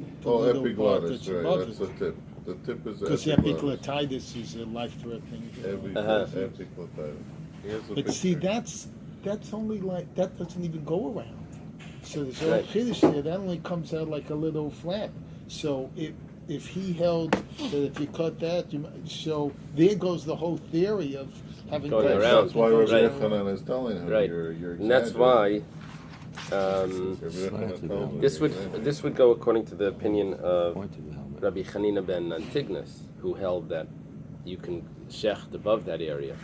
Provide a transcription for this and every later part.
Epiglottis, right? above That's the tip. The tip is because epiglottis. epiglottitis is a life-threatening. Epiglottitis. But see, that's only like that doesn't even go around. So there's a Kiddush there that only comes out like a little flap. So if he held that if you cut that, so there goes the whole theory of having going around. That's why Rabbi Yochanan is telling him, right? You're and that's why this would go according to the opinion of Rabbi Chanina ben Antigonus, who held that you can shecht above that area.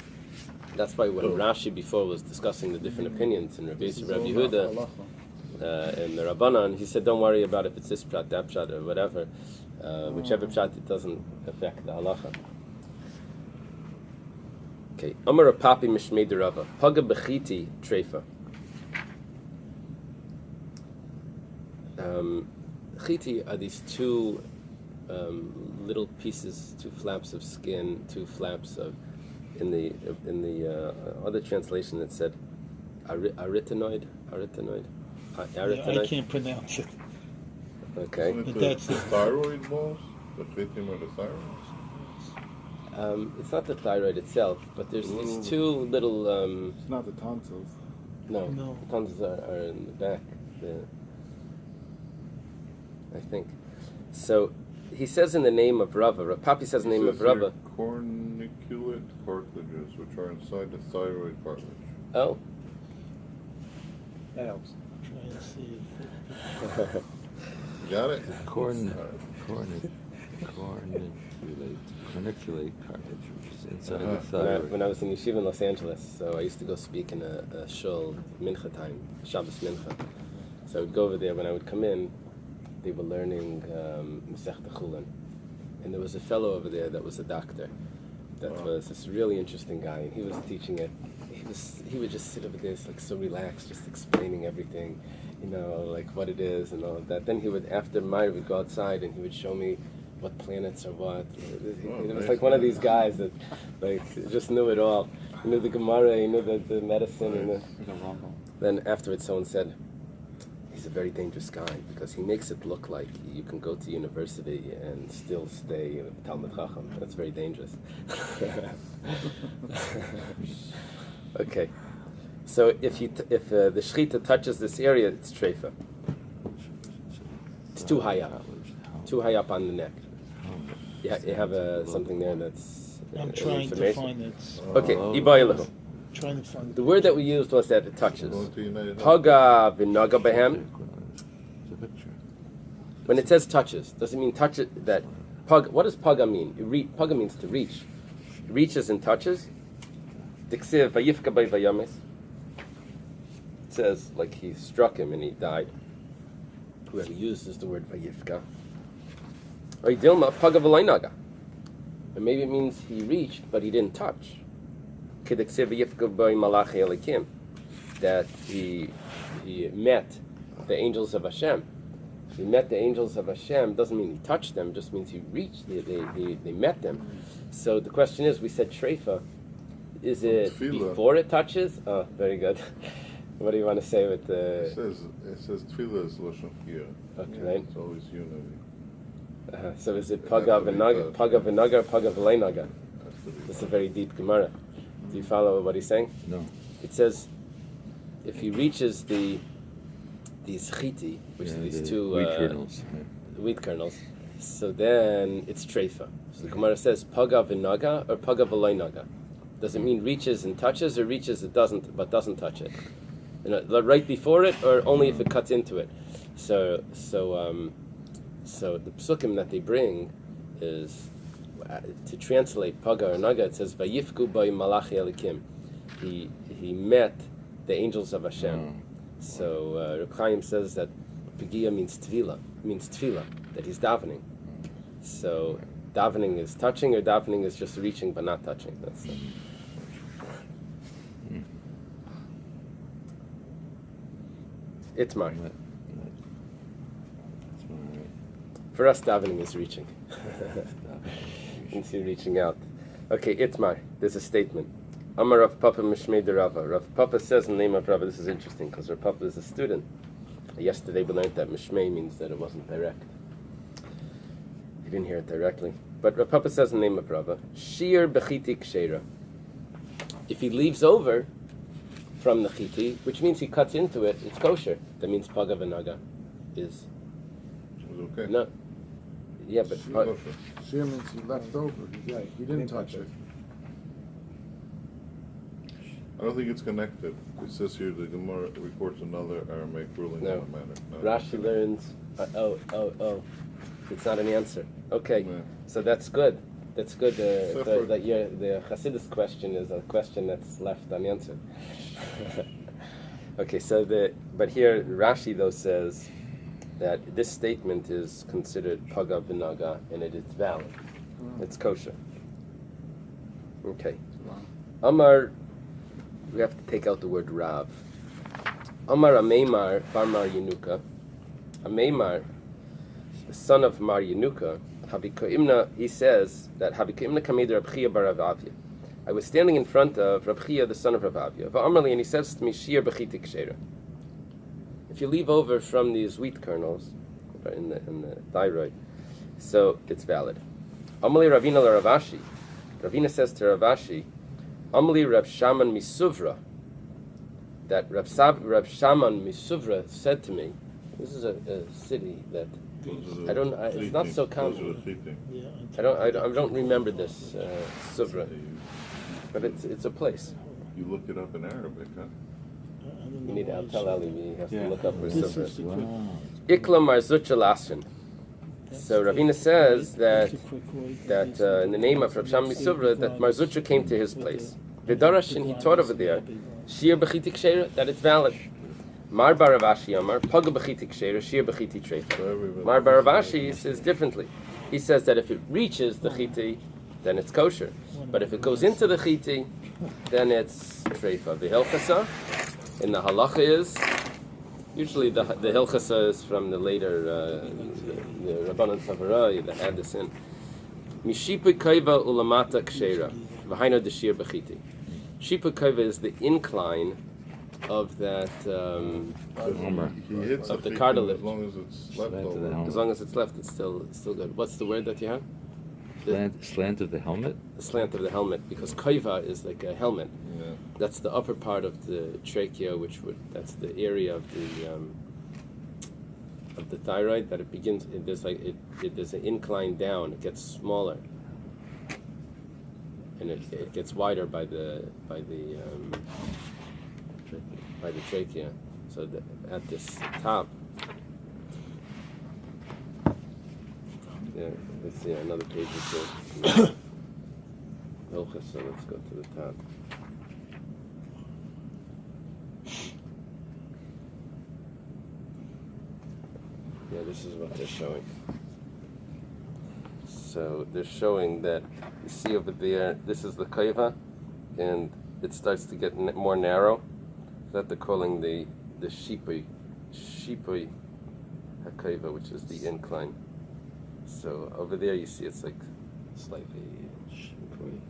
That's why when Rashi before was discussing the different opinions in Rabbi Yehuda and the Rabbanan, he said, don't worry about if it's this prat, that prat, or whatever. Whichever prat, it doesn't affect the halacha. Okay. Amar Papi Mishmei Derava. Paga Bechiti Treifa. Chiti are these two little pieces, two flaps of skin, two flaps of. In the other translation, it said arytenoid. I can't pronounce it. Okay. But that's the thyroid balls? The fitting of the thyroid? It's not the thyroid itself, but there's these two little... it's not the tonsils. No. The tonsils are in the back, I think. So, he says in the name of Rava, Papi says in the name of Rava... Corniculate cartilages, which are inside the thyroid cartilage. Oh. That helps. Trying to see Got it? Corniculate cartilage, which is inside the thyroid. When I was in yeshiva in Los Angeles, so I used to go speak in a shul, mincha time, Shabbos mincha. So I would go over there. When I would come in, they were learning Masechta Chullin. And there was a fellow over there that was a doctor. That was this really interesting guy, and he was teaching it. He would just sit over there, like so relaxed, just explaining everything, like what it is and all of that. Then he would, after Meir, would go outside and he would show me what planets are what. It was like one of these guys that, like, just knew it all. He knew the Gemara, he knew the medicine, and then afterwards, someone said, he's a very dangerous guy because he makes it look like you can go to university and still stay Talmud Chacham. That's very dangerous. Okay, so if the shechita touches this area, it's treifa. It's too high up on the neck. You have something there that's. I'm trying to find it. Okay, ibayilahu. Trying to find the word that we used was that it touches. Paga v'naga behem. When it says touches, does it mean touch it? That pag? What does paga mean? Paga means to reach. It reaches and touches. Diksiv vayifka by vayamis. It says like he struck him and he died. Whoever uses the word vayifka. Or dilma paga v'laynaga. And maybe it means he reached but he didn't touch. That he met the angels of Hashem. He met the angels of Hashem doesn't mean he touched them, just means he reached. They met them. So the question is, we said treifa. Is it before it touches? Oh, very good. What do you want to say with the? It says tefillah is lashon kiyah. Okay, right. It's always unity. So is it paga v'naga, paga v'leinaga? This is a very deep Gemara. Do you follow what he's saying? No. It says, if he reaches these chiti, which are these two wheat kernels, so then it's treifa. So the Gemara says, paga v'naga or paga v'leinaga. Does it mean reaches and touches, or reaches it doesn't touch it? Right before it, or only if it cuts into it? So the psukim that they bring is, to translate paga or naga, it says vayifku by malachi elikim. He met the angels of Hashem. So Reb Chaim says that pagia means tefillah, that he's davening. So davening is touching, or davening is just reaching but not touching. That's it. Itmar. For us, davening is reaching. Into reaching out. Okay, Itmar. There's a statement. Amar Rav Papa Mishmei de Rava. Rav Papa says in the name of Rava. This is interesting because Rav Papa is a student. Yesterday we learned that Mishmei means that it wasn't direct. You didn't hear it directly. But Rav Papa says in the name of Rava, Shir bechiti kshera. If he leaves over from the chiti, which means he cuts into it, it's kosher. That means paga v'naga is It's okay. no. Yeah, but It's kosher. Shear means he left over. He didn't touch it. I don't think it's connected. It says here the Gemara reports another Aramaic ruling No. on the matter. No. Rashi learns. It's not an answer. Okay, Yeah. so that's good. That's good. Separate. The Hasidus question is a question that's left unanswered. Okay, but here Rashi though says that this statement is considered paga v'naga and it is valid. It's kosher. Okay. Amar, we have to take out the word Rav. Amar Ameimar bar Mar Yenuka. Ameimar, the son of Mar Yenuka, Habikoimna, he says that Habikoimna kamid Rab Chia bar Rav Avia. I was standing in front of Rab Chia, the son of Rav Avia. Va'amarli, and he says to me, Shir b'chiti kshera. If you leave over from these wheat kernels in the thyroid, so it's valid. Amali Ravina la Ravashi. Ravina says to Ravashi, Amali Rav Shaman Misuvra, that Rav Shaman Misuvra said to me, this is a city that it's not so common. Yeah, I don't remember this Suvra, but it's a place. You look it up in Arabic, huh? You need to tell Eily he has to look up where This Suvra is is. the quick. Ikla Marzucha Lashin. So Ravina says that in the name of Rav Shaman Misuvra that Marzucha came to his place. Vidarash, and he taught over there, Shir b'chiti kshera, that it's valid. Mar Baravashi Amar, Paga b'chiti kshera, Shir b'chiti treifa. Mar Baravashi says differently. He says that if it reaches the chiti, then it's kosher. But if it goes into the chiti, then it's treifa. The hilchasa in the halacha is, usually the hilchasa is from the later, the Rabbanan Savarai that add this in. Mishipu kaiva ulamata kshera, v'haina deshir b'chiti. Shipu kaiva is the incline of that He hits of the chiti cartilage. as long as it's left Slant of the over. helmet. As long as it's left, it's still good. What's the word that you have? Slant of the helmet? The slant of the helmet, because kaiva is like a helmet. Yeah. That's the upper part of the trachea, that's the area of the thyroid that it begins. There's an incline down. It gets smaller, and it gets wider by the trachea. So at this top, let's see another page or two. Okay, so let's go to the top. Yeah, this is what they're showing. So they're showing that, you see over there, this is the kaiva, and it starts to get more narrow. That they're calling the shipui hakaiva, which is the incline. So over there you see it's like slightly shipui.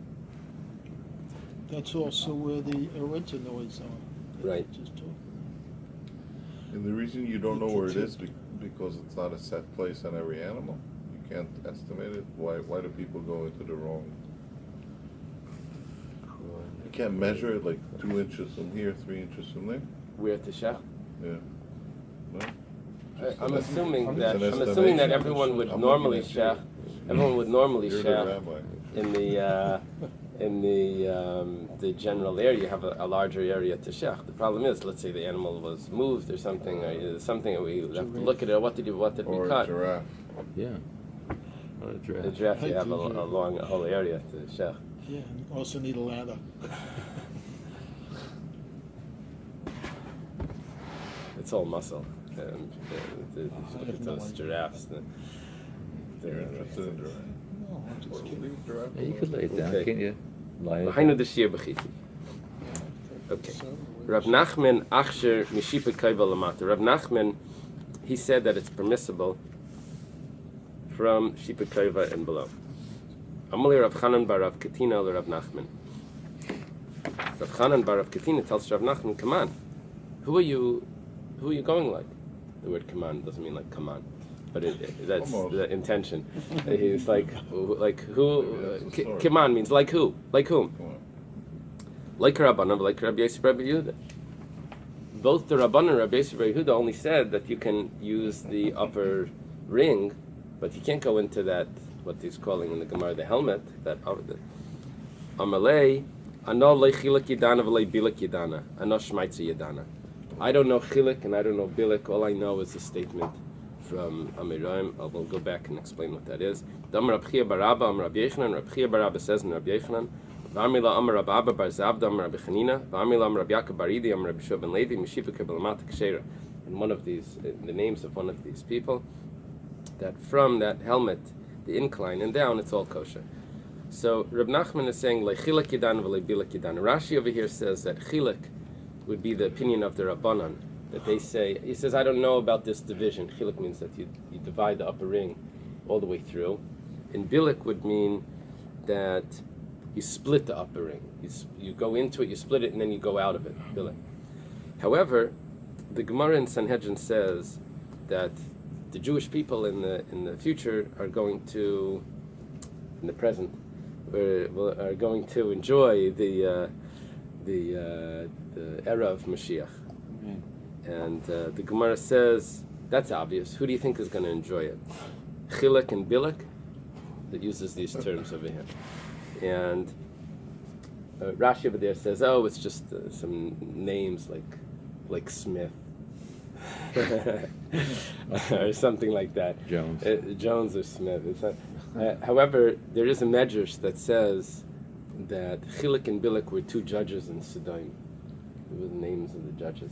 That's also where the arytenoids are. Right. And the reason you don't know where it is because it's not a set place on every animal. You can't estimate it. Why do people go into the wrong? You can't measure it like 2 inches from here, 3 inches from there. Where to shech? Yeah. No? I'm assuming It's that an everyone estimation. would I'm normally looking at you. shech. Everyone would normally You're the shech rabbi. in the general area. You have a larger area to shech. The problem is, let's say the animal was moved or something, or something, and we have to look at it. What did Or we a cut? giraffe. Yeah. Not a giraffe. The giraffe, you have a whole area to shech. Yeah, and also need a ladder. It's all muscle. Those giraffes. You're interested in giraffe. No, I'm just Well, kidding. leave giraffe Yeah, you alone. could lay it down, Okay. can't you? Lie it Behind down. the shir b'chiti. Okay. So, Rav Nachman Achsher Mishipa Kaiva Lamata. Rav Nachman, he said that it's permissible from Shipa Kaiva and below. Amali Rav Chanan bar Rav Katina le Rav Nachman. Rav Chanan bar Rav Katina tells Rav Nachman, come on, who are you going like? The word come on doesn't mean like come on. but that's Almost. the intention. He's like who? Maybe that's the story. Kiman means like who? Like whom? Come on. Like Rabbanan, like Rabbi Yosef, Rabbi Yehuda. Both the Rabbanan and Rabbi Yosef, Rabbi Yehuda only said that you can use the upper ring, but you can't go into that, what he's calling in the Gemara, the helmet, that Amalei, Ano lechilak yidana v'lei bilak yidana, Ano shmaitza yidana. I don't know chilik and I don't know bilik, all I know is a statement from Amiraim. We'll go back and explain what that is. Dam Rab Chia bar Abba, Rab Yechanan, Rab Chia bar Abba says in Rab Yechanan, V'amila Amar Rab Abba bar Zavda, Amar Rabbi Chanina, V'amila Amar Rab Yaakov bar Idi, Amar Rabbi Shua ben Levi, Mishipa Kebelamata Kshera. And one of these, the names of one of these people, that from that helmet, the incline and down, it's all kosher. So Reb Nachman is saying, Lechilak Yidan v'le Bilak Yidan. Rashi over here says that Chilak would be the opinion of the Rabbanan, that they say, he says, I don't know about this division. Chilak means that you divide the upper ring all the way through. And Bilak would mean that you split the upper ring. You go into it, you split it, and then you go out of it. Bilak. However, the Gemara in Sanhedrin says that the Jewish people in the future are going to, in the present, are going to enjoy the era of Mashiach. And the Gemara says, that's obvious. Who do you think is going to enjoy it? Chilek and Bilek? That uses these terms over here. And Rashi over there says, oh, it's just some names like Smith. Or something like that. Jones. Jones or Smith. It's not, however, there is a medrash that says that Chilek and Bilek were two judges in Sidon. They were the names of the judges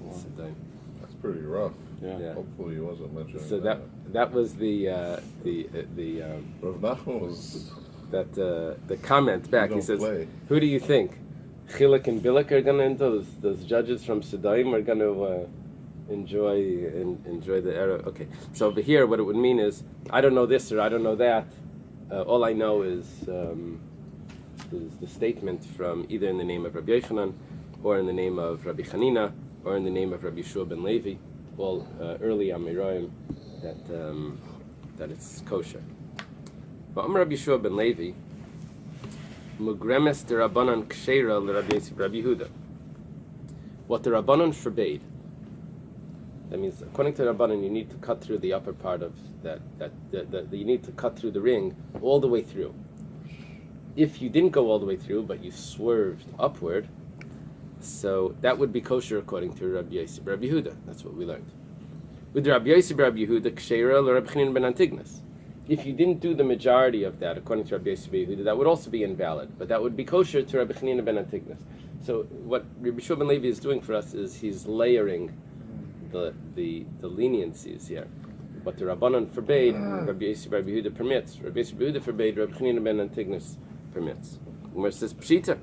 in Sidon. That's pretty rough. Yeah. Hopefully he wasn't mentioning So that was the Rav Nachman was. the comment back. He don't says, play. "Who do you think? Chilek and Bilek are going to enter? Those judges from Sidon are going to enjoy the era." Okay. So over here, what it would mean is, I don't know this or I don't know that. All I know is the statement from either in the name of Rabbi Yechanan, or in the name of Rabbi Chanina, or in the name of Rabbi Shua ben Levi, all early Amiraim, that it's kosher. But Rabbi Shua ben Levi, Mugremes de Rabbanan Ksheira l'Rabbi Yosef Rabbi Yehuda. What the Rabbanan forbade. That means, according to the Rabbanan, you need to cut through the upper part of you need to cut through the ring all the way through. If you didn't go all the way through, but you swerved upward, so that would be kosher according to Rabbi Yosef Rabbi Yehuda. That's what we learned. With Rabbi Yosef Rabbi Yehuda, Ksheira l'Rabbi Chanina ben Antignas. If you didn't do the majority of that, according to Rabbi Yosef Rabbi Yehuda, that would also be invalid, but that would be kosher to Rabbi Chanina ben Antignas. So what Rabbi Shua ben Levi is doing for us is he's layering the leniencies here. What the Rabbanan forbade, Rabbi Yosef Rabbi Yehuda permits. Rabbi Yosef Rabbi Yehuda forbade, Rabbi Chanina ben Antignas permits. Umar says, Pshita,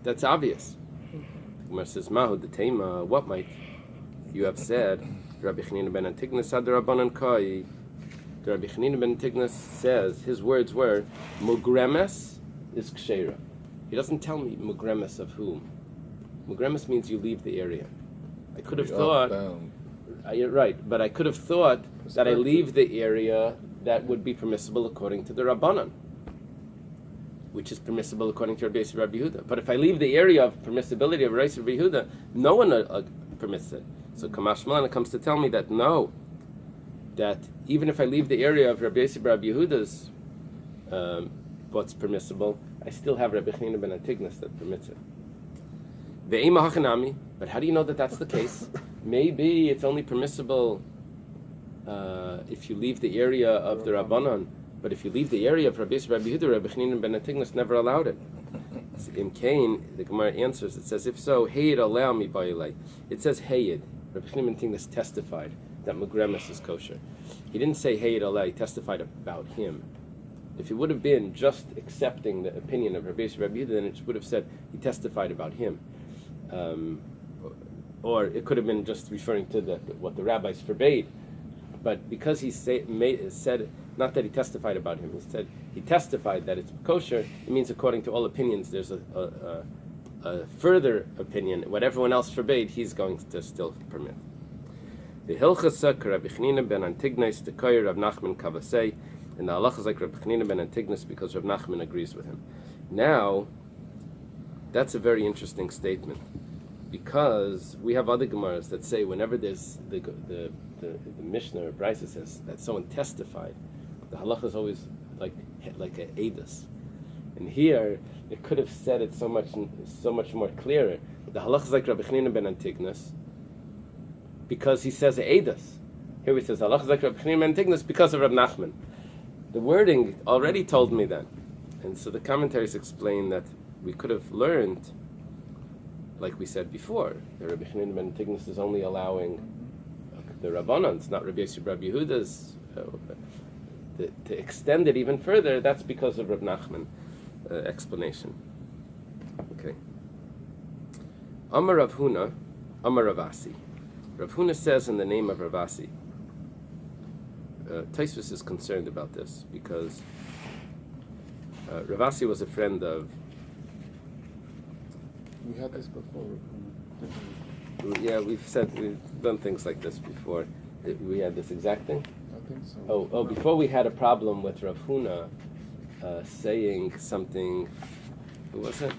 that's obvious. Umar says, Mahu detema, what might you have said? Rabbi Chanina ben Antignas ad Rabbanan kai. Rabbi Chanina ben Antignas says, his words were, Mugremes is ksheira. He doesn't tell me Mugremes of whom. Mugremes means you leave the area. I could have thought, you're right, but I could have thought that I leave the area that would be permissible according to the Rabbanan, which is permissible according to Rabbi Yosef Rabbi Yehuda. But if I leave the area of permissibility of Rabbi Yosef Rabbi Yehuda, no one permits it. So Kamash Malana comes to tell me that no, that even if I leave the area of Rabbi Yosef Rabbi Yehuda's what's permissible, I still have Rabbi Chanina ben Antignas that permits it. Ve'ema hachanami, but how do you know that that's the case? Maybe it's only permissible if you leave the area of the Rabbanan, but if you leave the area of Rabbi Yosef Rabbi Yehuda, Rabbi Chanina ben Antignas never allowed it. In Cain, the Gemara answers, it says, if so, Hayid allow me by Eily. It says Hayid. Rabbi Chanina ben Antignas testified that Mugremes is kosher. He didn't say Hayid allow, he testified about him. If he would have been just accepting the opinion of Rabbi Yosef Rabbi Yehuda, then it would have said he testified about him. Or it could have been just referring to what the rabbis forbade. But because he said, not that he testified about him, he said he testified that it's kosher, it means according to all opinions there's a further opinion. What everyone else forbade, he's going to still permit. The Hilchasa Rabbi Chanina ben Antignos the Koyer Rav Nachman Kavasei, and the halacha is like Rabbi Chanina ben Antignos because Rav Nachman agrees with him. Now, that's a very interesting statement, because we have other Gemaras that say whenever there's the Mishnah or Bais says that someone testified, the halacha is always like a edus. And here it could have said it so much more clearer. The halacha is like Rabbi Chanina ben Antignos because he says edus. Here he says halacha is like Rabbi Chanina ben Antignos because of Rab Nachman. The wording already told me that, and so the commentaries explain that we could have learned, like we said before, that Rabbi Chanina ben Antignos is only allowing the Rabbanans, not Rabbi Yosef Rabbi Yehuda's. To extend it even further, that's because of Rab Nachman explanation. Okay. Amar Rav Huna, Amar Ravasi. Rav Huna says in the name of Ravasi. Taisvus is concerned about this because Ravasi was a friend of. We had this before. Yeah, we've done things like this before. We had this exact thing. I think so. Oh! Before we had a problem with Rav Huna saying something. Who was it?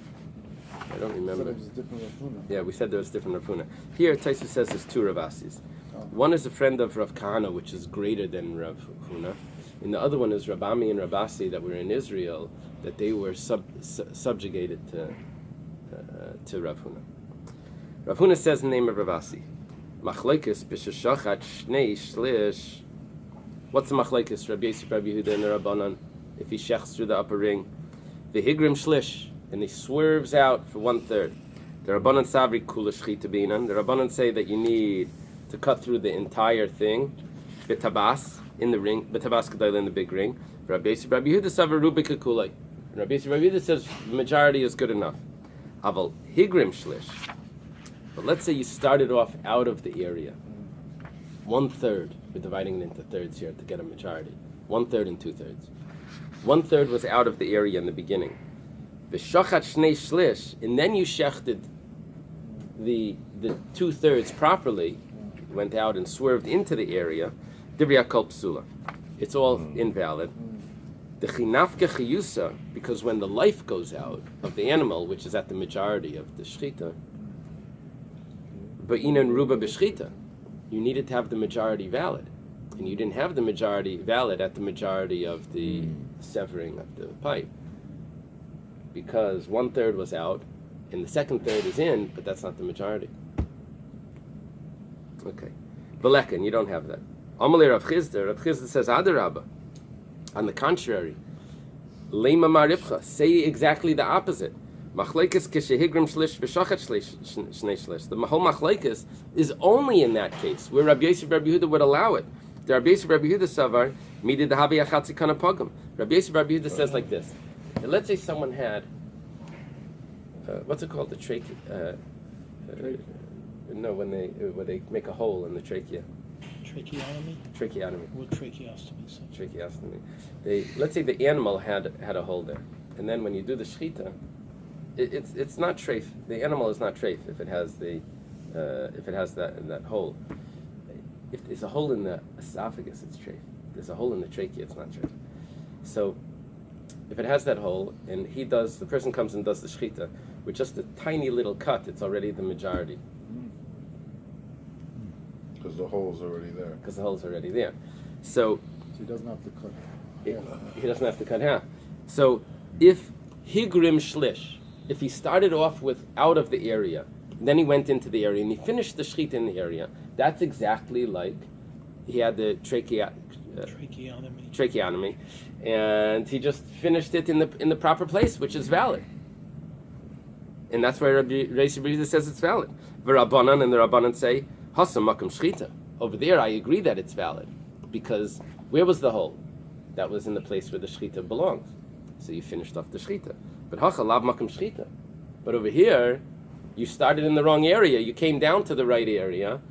I don't remember. It was a different Rav Huna. Yeah, we said there was different Rav Huna. Here, Taisvus says there's two Ravasis. Oh. One is a friend of Rav Kahana, which is greater than Rav Huna, and the other one is Rabami and Rabasi that were in Israel, that they were subjugated to Rav Huna. Rav Huna says in the name of Ravasi, Machlekes b'sheshachat shnei shlish. What's the machlekes? Rabbi Yosef, Rabbi Yehuda, and the Rabbanan. If he shechs through the upper ring, v'higrim shlish, and he swerves out for 1/3. The Rabbanan savri kula shchita beinan. The Rabbanan say that you need to cut through the entire thing, b'tabas in the ring, b'tabas kedayla in the big ring. Rabbi Yosef, Rabbi Yehuda savar rubik kulay. Rabbi Yosef, Rabbi Yehuda says the majority is good enough. Aval higrim shlish. But let's say you started off out of the area. 1/3. We're dividing it into thirds here to get a majority. 1/3 and 2/3. 1/3 was out of the area in the beginning. V'shachat shnei shlish, and then you shechted the 2/3 properly, went out and swerved into the area. Divrei kol psula. It's all invalid. The chinafke chiyusa, because when the life goes out of the animal, which is at the majority of the shchita, Ba'inan ruba b'shchita, you needed to have the majority valid, and you didn't have the majority valid at the majority of the severing of the pipe, because 1/3 was out, and the 2/3 is in, but that's not the majority. Okay, V'lekin, you don't have that. Amalei Rav Chizda says Adarabba. On the contrary, Leima Maribcha, say exactly the opposite. Machlekes kishehigrim shlish v'shachat shnei shlish. The whole machlekes is only in that case where Rabbi Yosef Rabbi Yehuda would allow it. The Rabbi Yosef Rabbi Yehuda savar midid havi achatzi kana pagam. Rabbi Yosef Rabbi Yehuda says like this. And let's say someone had what's it called, the trachea? No, when they make a hole in the trachea. Tracheotomy? Tracheotomy. What tracheostomy? So. Tracheostomy. Let's say the animal had a hole there, and then when you do the shechita, it's not treif. The animal is not treif if it has that hole. If there's a hole in the esophagus, it's treif. If there's a hole in the trachea, it's not treif. So if it has that hole, and the person comes and does the shechita with just a tiny little cut, it's already the majority. Because the hole's already there. So he doesn't have to cut. He doesn't have to cut half. So if higrim shlish, if he started off with out of the area, then he went into the area and he finished the shechita in the area, that's exactly like he had the tracheotomy, and he just finished it in the proper place, which is valid. And that's why Rabbi Yosef says it's valid. V'Rabbanan, and the Rabbanan say Hasam makam shechita. Over there, I agree that it's valid, because where was the hole? That was in the place where the shechita belongs. So you finished off the shechita. But hacha lav makam shechita. But over here, you started in the wrong area. You came down to the right area.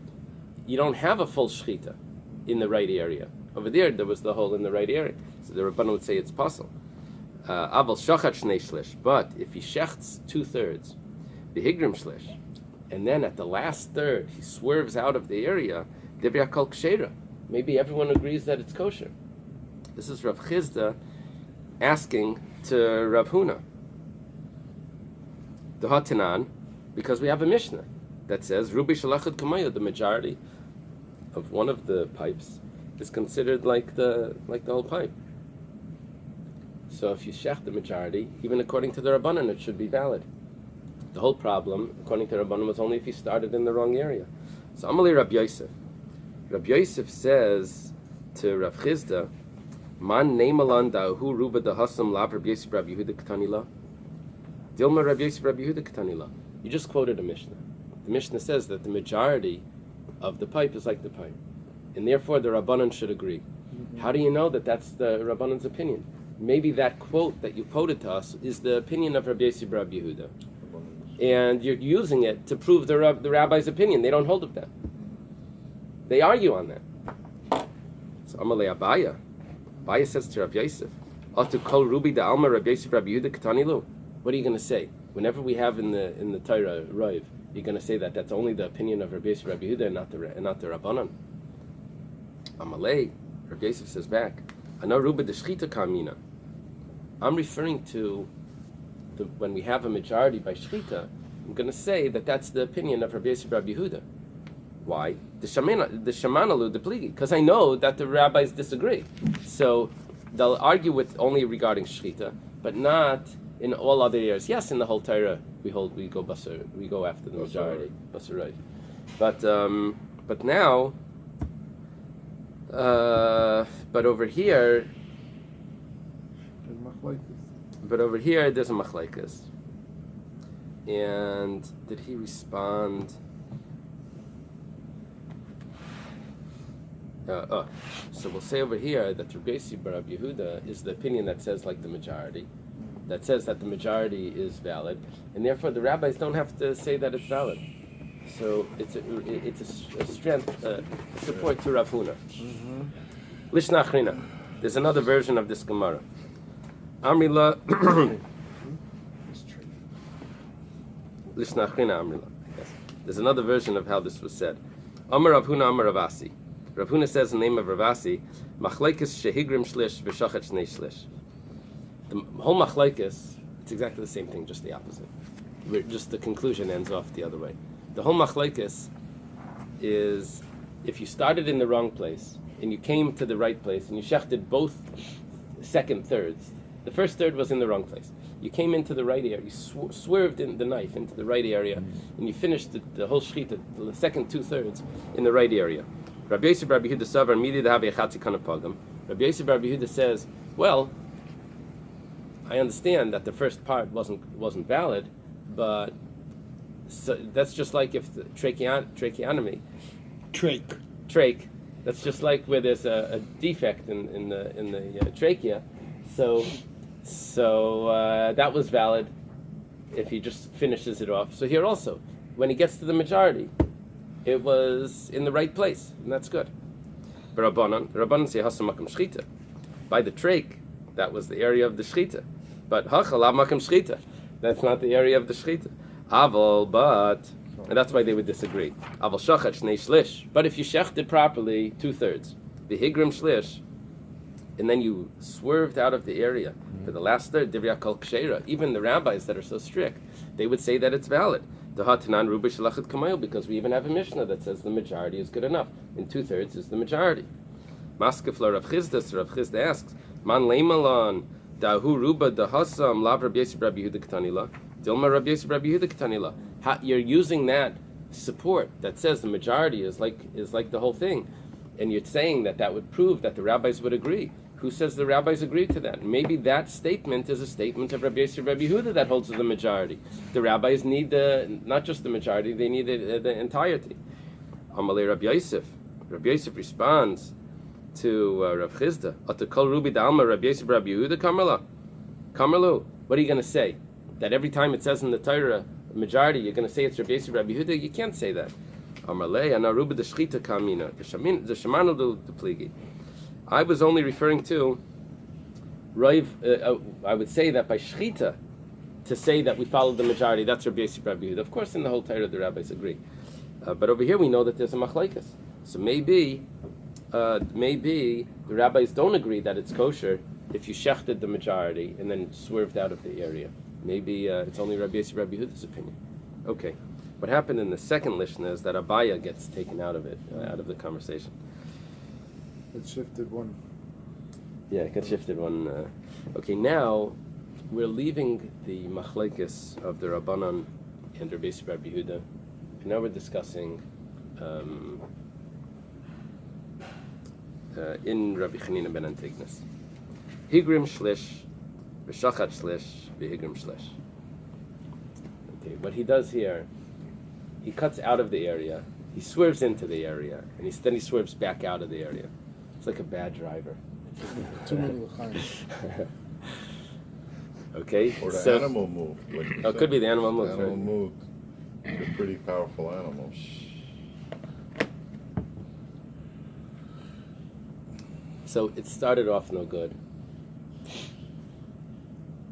You don't have a full shechita in the right area. Over there was the hole in the right area. So the Rabbanan would say it's possible. Aval shachat shnei shlish. But if he shechts 2/3, the higrim shlish, and then at the last third he swerves out of the area, Divrei Kol Kshera. Maybe everyone agrees that it's kosher. This is Rav Chizda asking to Rav Huna. The Hatanan, because we have a Mishnah that says Rubi Shalachad Kamaya, the majority of one of the pipes is considered like the whole pipe. So if you shech the majority, even according to the Rabbanan, it should be valid. The whole problem, according to the Rabbanan, was only if you started in the wrong area. So Amalei Rabbi Yosef. Rabbi Yosef says to Rav Chizda, Man neimalan da'hu ruba da'hasam lav Rabbi Yosef Rabbi Yehuda K'tanila. Dilma Rabbi Yosef Rabbi Yehuda K'tanila. You just quoted a Mishnah. The Mishnah says that the majority of the pipe is like the pipe, and therefore the Rabbanan should agree. How do you know that that's the Rabbanan's opinion? Maybe that quote that you quoted to us is the opinion of Rabbi Yosef Rabbi Yehuda, and you're using it to prove the rabbi's opinion. They don't hold of that. They argue on that. So Amalei Abaya. Abaya says to Rabbi Yosef, Atu kol rubi da alma Rabbi Yosef Rabbi Yehuda K'tanilu. What are you going to say? Whenever we have in the Torah Rav, you're going to say that that's only the opinion of Rabbi Yosef Rabbi Yehuda and not the Rabbanan. Amalei, Rabbi Yosef says back, Ana ruba de shchita kamina. I'm referring to when we have a majority by shchita. I'm going to say that that's the opinion of Rabbi Yosef Rabbi Yehuda. Why? The shamanalu the pligi, because I know that the rabbis disagree. So they'll argue with only regarding shchita, but not in all other areas. Yes, in the whole Torah we go after the majority, basar. But now, but over here there's a machlaikas. And did he respond? So we'll say over here that Rabbi Yosef Rabbi Yehuda is the opinion that says like the majority, that says that the majority is valid, and therefore the rabbis don't have to say that it's valid. So it's a strength, support to Rav Huna. Lishna Achrina. There's another version of this Gemara. Amrila. Lishna Achrina Amrila. Yes. There's another version of how this was said. Amar Rav Huna Amar Rav Asi. Rav Huna says in the name of Rav Asi, Machlekes shehigrim shlish v'shachet shnei shlish. The whole machlekes, it's exactly the same thing, just the opposite. Just the conclusion ends off the other way. The whole machlekes is if you started in the wrong place and you came to the right place and you shechted both second thirds. The first third was in the wrong place. You came into the right area, you swerved in the knife into the right area, and you finished the whole shechita, the second 2/3, in the right area. Rabbi Yosef Rabbi Yehuda Savar Midi Dahavi Echatzi Kanapagam. Rabbi Yosef Rabbi Yehuda says, well, I understand that the first part wasn't valid, but so that's just like if the tracheotomy, trach. That's just like where there's a defect in the trachea. So that was valid if he just finishes it off. So here also, when he gets to the majority, it was in the right place, and that's good. Rabbanan say hasamakam shchita. By the trach, that was the area of the shchita. But hachalav makam shchita, that's not the area of the shchita. Aval, and that's why they would disagree. Aval shachat shnei shlish. But if you shechted properly, 2/3, the higrim shlish, and then you swerved out of the area for the last third, divrei kol kshera. Even the rabbis that are so strict, they would say that it's valid. The hatanan ruba shalachet kamayil, because we even have a Mishnah that says the majority is good enough, and 2/3 is the majority. Maskefla Rav Chizda, so Rav Chizda asks, Man leimalan dahu ruba dahasam lav Rabbi Yosef Rabbi Yehuda K'tanila, dilma Rabbi Yosef Rabbi Yehuda K'tanila. You're using that support that says the majority is like the whole thing, and you're saying that would prove that the rabbis would agree. Who says the rabbis agree to that? Maybe that statement is a statement of Rabbi Yosef Rabbi Yehuda that holds to the majority. The rabbis need not just the majority; they need the entirety. Amalei Rabbi Yosef. Rabbi Yosef responds to Rav Chizda. Atakol rubi dalma Rabbi Yosef Rabbi Yehuda Kamerlu. What are you going to say? That every time it says in the Torah majority, you're going to say it's Rabbi Yosef Rabbi Yehuda? You can't say that. Amalei ana ruba de shchita kamina the shamanu the pligi. I was only referring to Rav. I would say that by shchita, to say that we follow the majority, that's Rabbi Yosef Rabbi Yehuda. Of course, in the whole Torah, the rabbis agree. But over here, we know that there's a machlaikas. So maybe the rabbis don't agree that it's kosher if you shechted the majority and then swerved out of the area. Maybe it's only Rabbi Yehuda's opinion. Okay. What happened in the second lishna is that Abaya gets taken out of it, out of the conversation. It shifted one. Yeah, it got shifted one. Okay, now we're leaving the machlekes of the Rabbanan and Rabbi Yehuda, and now we're discussing in Rabbi Chanina ben Antignas. Higrim shlish, v'shachat shlish, v'higrim shlish. Okay, what he does here, he cuts out of the area, he swerves into the area, and then he swerves back out of the area. It's like a bad driver. Too many l'chaim. Okay, Or the so, animal moved. Like you Oh, said. could be the animal The moved. animal Right? moved. It's a pretty powerful animal. So it started off no good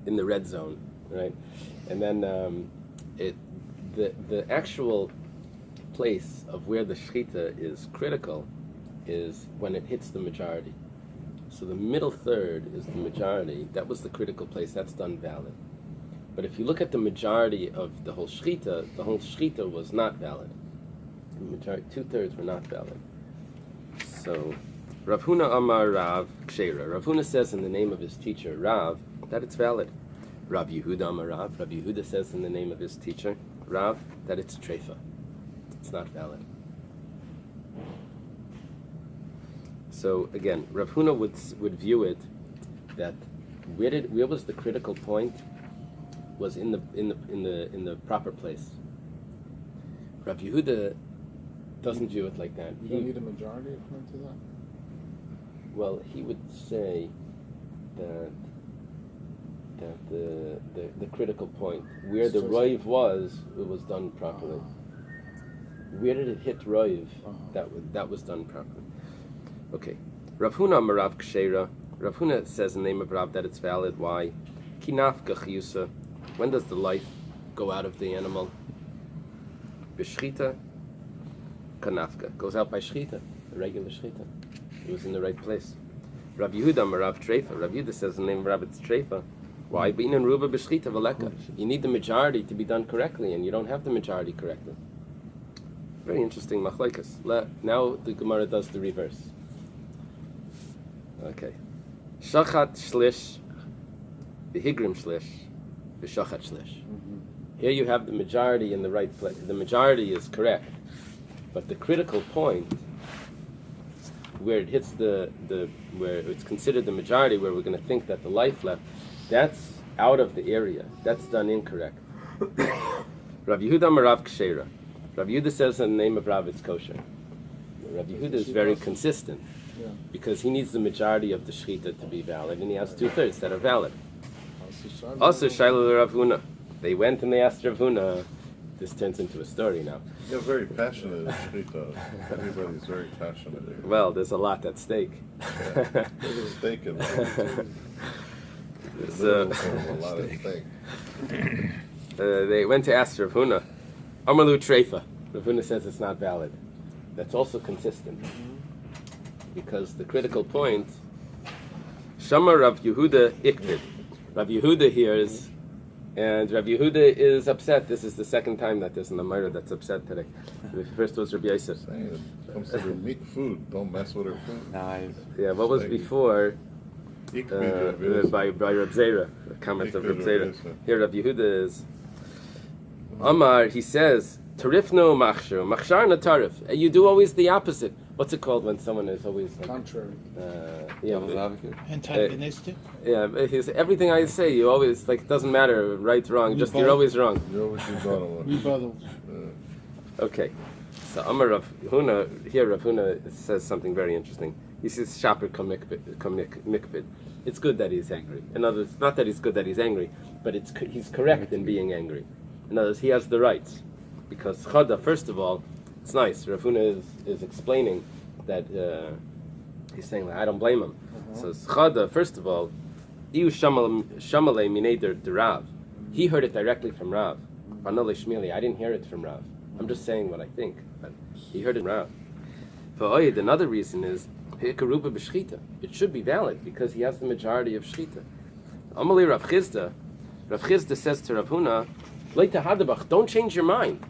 in the red zone, right? And then the actual place of where the shechita is critical is when it hits the majority. So the middle third is the majority. That was the critical place. That's done valid. But if you look at the majority of the whole shechita was not valid. The majority, 2/3 were not valid. So Rav Huna Amar Rav Ksheira. Rav Huna says in the name of his teacher Rav that it's valid. Rav Yehuda Amar Rav. Rav Yehuda says in the name of his teacher Rav that it's treifa. It's not valid. So again, Rav Huna would view it that where was the critical point was in the proper place. Rav Yehuda doesn't view it like that. You don't need a majority according to that? Well, he would say that the critical point where the roiv was, it was done properly. Where did it hit roiv? That was done properly. Okay. Rav Huna Marav Ksheira. Rav Huna says in the name of Rav that it's valid. Why? Kinafka chiyusa. When does the life go out of the animal? B'shchita kanafka. Goes out by shchita, the regular shchita. It was in the right place. Rav Yehuda Marav Treifa. Rav Yehuda says in the name of Rav it's Treifa. Why? B'inan ruba b'shchita v'leka. You need the majority to be done correctly, and you don't have the majority correctly. Very interesting machlekes. Now the Gemara does the reverse. Okay. Shachat shlish, v'higrim shlish, v'shachat shlish. Here you have the majority in the right place. The majority is correct, but the critical point where it hits where it's considered the majority, where we're going to think that the life left, that's out of the area. That's done incorrect. Rav Yehuda Marav Ksheira. Rav Yehuda says in the name of Rav it's kosher. Rav Yehuda is very consistent because he needs the majority of the shechita to be valid, and he has 2/3 that are valid. Also, Shaila Rav Huna. They went and they asked Rav Huna. This turns into a story now. You're very passionate in Shechita. Everybody's very passionate here. Well, there's a lot at stake. Yeah. There's a stake in there. There's A lot at stake. they went to ask Rav Huna. Amalu Treifa. Rav Huna says it's not valid. That's also consistent. Because the critical point, Shama Rav Yehuda Ikvid. Rav Yehuda hears, and Rav Yehuda is upset. This is the second time that there's an Amira that's upset today. The first was Rabbi Yosef. Saying it comes to the meat food. Don't mess with her food. Yeah, what was before Ikvid, by Rav Zera, the comment of Rav Ikvid, Zera. Rabbi Here Rav Yehuda is Amar, he says, Tarifno machshar, machshar na tarif. You do always the opposite. What's it called when someone is always like, Contrary. Antagonistic. Everything I say, you always like. It doesn't matter, right, wrong. Just you're always wrong. You always rebuttal. Rebuttal. Okay, so Amar Rav Huna here. Rav Huna says something very interesting. He says, "Shaper mikpid." It's good that he's angry. In other words, not that it's good that he's angry, but he's correct in being angry. In other words, he has the rights because chada. First of all, it's nice. Rav Huna is explaining that he's saying that I don't blame him. So chada. First of all, iu shamalei mineder de Rav. He heard it directly from Rav. I didn't hear it from Rav. I'm just saying what I think, but he heard it from Rav. V'oyed, another reason is Hikaruba b'shchita. It should be valid because he has the majority of shchita. Amalei Rav Chisda. Rav Chisda says to Rav Huna, Leita Hadabach, don't change your mind.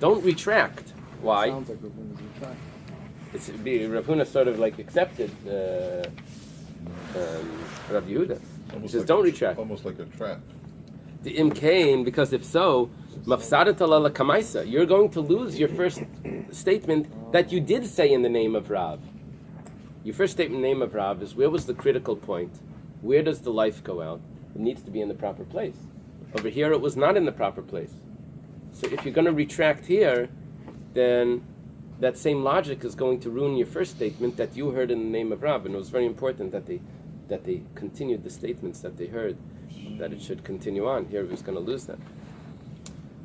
Don't retract. Why? Sounds like Rav Huna's retract. Rav Huna sort of like accepted Rav Yehuda. He says, don't retract. Almost like a trap. The im came because if so, mafsadat ala kamaisa, you're going to lose your first statement that you did say in the name of Rav. Your first statement in the name of Rav is where was the critical point? Where does the life go out? It needs to be in the proper place. Over here, it was not in the proper place. So if you're going to retract here, then that same logic is going to ruin your first statement that you heard in the name of Rav. And it was very important that they continued the statements that they heard, that it should continue on. Here, it was going to lose that.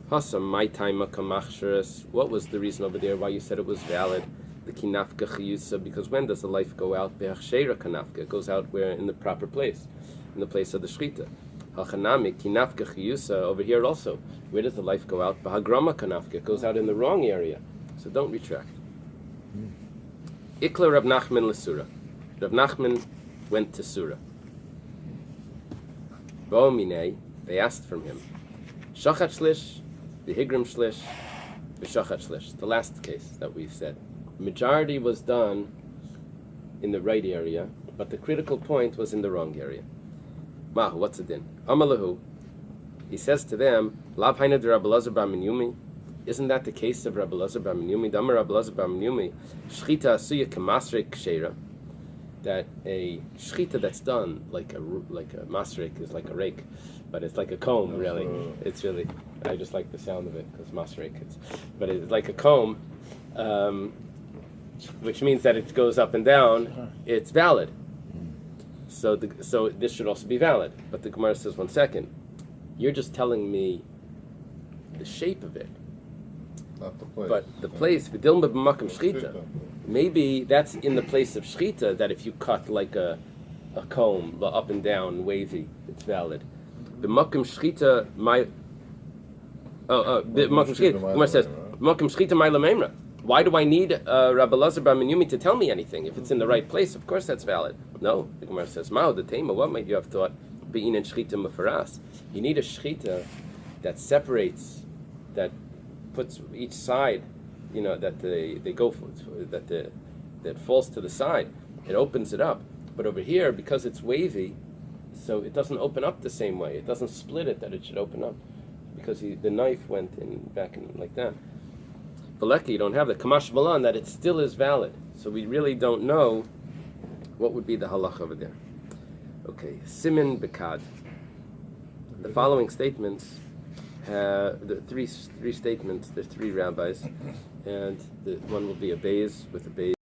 Hasa, my time, what was the reason over there why you said it was valid? The kinafka chiyusa, because when does the life go out? Be'achshera kanafka, it goes out where in the proper place, in the place of the shchita. Hachanami kinafka chiyusa, over here also, where does the life go out? Bahagrama kanafka, it goes out in the wrong area. So don't retract. Ikla Rab Nachman l'sura. Rab Nachman went to Surah. Bo'omine, they asked from him, Shachat shlish, v'higrim shlish, v'shachat shlish. The last case that we said. Majority was done in the right area, but the critical point was in the wrong area. Mahu, what's it din? Amalahu, he says to them, Lav haina de Rabbi Elazar bar Menachem. Isn't that the case of Rabbi Elazar bar Menachem? Damar Rabbi Elazar bar Menachem, shchita asuya k'masrek k'sheira. That a shchita that's done like a masrek is like a rake, but it's like a comb, really. It's really, I just like the sound of it because masrek, but it's like a comb, which means that it goes up and down. It's valid. So this should also be valid. But the Gemara says, 1 second, you're just telling me the shape of it, Not the place. but the place v'dilma b'makom shchita. Maybe that's in the place of shchita, that if you cut like a comb, up and down, wavy, it's valid. The makom shchita, the makom shchita, Gemara says, makom shchita my lamemra. Why do I need Rabbi Elazar bar Menachem to tell me anything? If it's in the right place, of course that's valid. No, the Gemara says, Mao, the tema, what might you have thought? Be'in and shchita mafaras. You need a shchita that separates, that puts each side, that they go for, that falls to the side. It opens it up. But over here, because it's wavy, so it doesn't open up the same way. It doesn't split it that it should open up, because the knife went back in like that. But luckily, you don't have the kamash malan, that it still is valid. So we really don't know what would be the halach over there. Okay, simin bekad. The following statements. The three statements. There's 3 rabbis, and the one will be a Bais with a Bais.